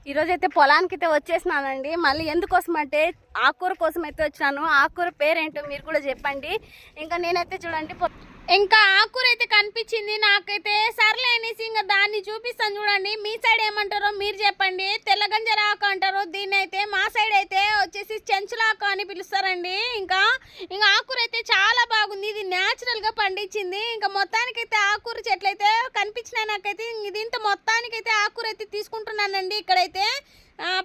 ఈరోజు అయితే పొలానికి అయితే వచ్చేసినానండి. మళ్ళీ ఎందుకోసం అంటే ఆకుకూర కోసం అయితే వచ్చినాను. ఆకుకూర పేరేంటో మీరు కూడా చెప్పండి. ఇంకా నేనైతే చూడండి ఇంకా ఆకుకూర అయితే కనిపించింది నాకైతే, సర్లే అనేసి ఇంకా దాన్ని చూపిస్తాను చూడండి. మీ సైడ్ ఏమంటారో మీరు చెప్పండి. తెల్లగంజర ఆకు అంటారు దీన్ని, అయితే మా సైడ్ అయితే వచ్చేసి చెంచులాకు అని పిలుస్తారండి. ఇంకా ఆకుకూర అయితే చాలా బాగుంది. ఇది న్యాచురల్గా పండించింది. ఇంకా మొత్తానికైతే ఆకుకూర చెట్లు అయితే కనిపించినాయి నాకైతే. దీంతో మొత్తానికైతే ఆకుకూర అయితే తీసుకుంటున్నానండి. ఇక్కడైతే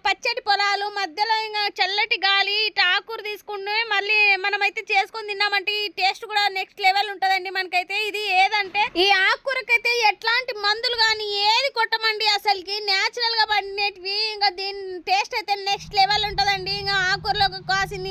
పచ్చటి పొలాలు మధ్యలో ఇంకా చల్లటి గాలి, ఇటు ఆకుకూర తీసుకుంటే మళ్ళీ మనమైతే చేసుకొని తిన్నామంటే ఈ టేస్ట్ కూడా నెక్స్ట్ లెవెల్ ఉంటుందండి మనకైతే. ఇది ఏదంటే ఈ ఆకుకూరకైతే ఎట్లాంటి మందులు కానీ ఏది కొట్టమండి, అసలుకి న్యాచురల్గా పండినవి. ఇంకా దీని టేస్ట్ అయితే నెక్స్ట్ లెవెల్ ఉంటుందండి. ఇంకా ఆకుకూరలో కాసిన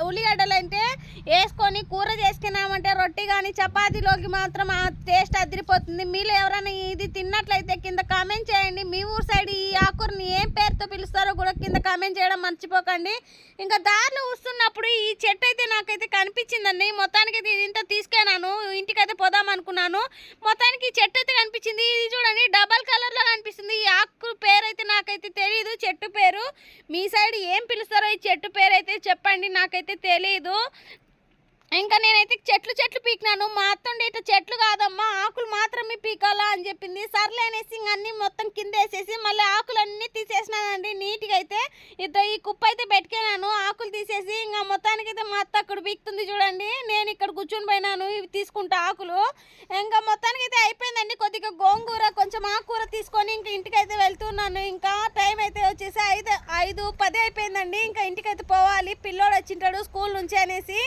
ఉల్లిగడ్డలు అంటే వేసుకొని కూర చేసుకున్నామంటే రొట్టి కానీ చపాతీలోకి మాత్రం ఆ టేస్ట్ అదిరిపోతుంది. మీరు ఎవరైనా ఇది తిన్నట్లయితే కింద కామెంట్ చేయండి. మీ ఊరు సైడ్ ఈ ఆకుకూరని ఏం పేరుతో పిలుస్తారో కూడా కింద కామెంట్ చేయడం మర్చిపోకండి. ఇంకా దారిలో వస్తున్నప్పుడు ఈ చెట్టు అయితే నాకైతే కనిపించిందండి. మొత్తానికైతే ఇదింతా తీసుకెళ్ళాను, ఇంటికైతే పోదాం అనుకున్నాను. మొత్తానికి ఈ చెట్టు అయితే కనిపించింది. ఇది చూడండి డబల్ కలర్లో కనిపిస్తుంది. ఈ ఆకు పేరు అయితే నాకైతే తెలియదు, చెట్టు పేరు. మీ సైడ్ ఏం పిలుస్తారో ఈ చెట్టు పేరు అయితే చెప్పండి, నాకైతే తెలియదు. ఇంకా నేనైతే చెట్లు పీకినాను. మా అత్తండి ఇట్లా చెట్లు కాదమ్మా ఆకులు మాత్రమే పీకాలా అని చెప్పింది. సర్లే అనేసి ఇంక అన్నీ మొత్తం కింద వేసేసి మళ్ళీ ఆకులన్నీ తీసేసినానండి నీట్గా అయితే. ఈ కుప్ప అయితే పెట్టుకెళ్ళాను ఆకులు తీసేసి. ఇంకా మొత్తానికైతే మా అత్త అక్కడ పీకుతుంది చూడండి, నేను ఇక్కడ కూర్చొని పోయినాను ఇవి తీసుకుంటా ఆకులు. ఇంకా మొత్తానికైతే అయిపోయిందండి. కొద్దిగా గోంగూర కొంచెం ఆకుకూర తీసుకొని ఇంకా ఇంటికైతే వెళ్తున్నాను. ఇంకా టైం అయితే వచ్చేసి 5:10 అయిపోయిందండి. ఇంకా ఇంటికైతే పోవాలి, పిల్లోడు వచ్చింటాడు స్కూల్ నుంచి అనేసి.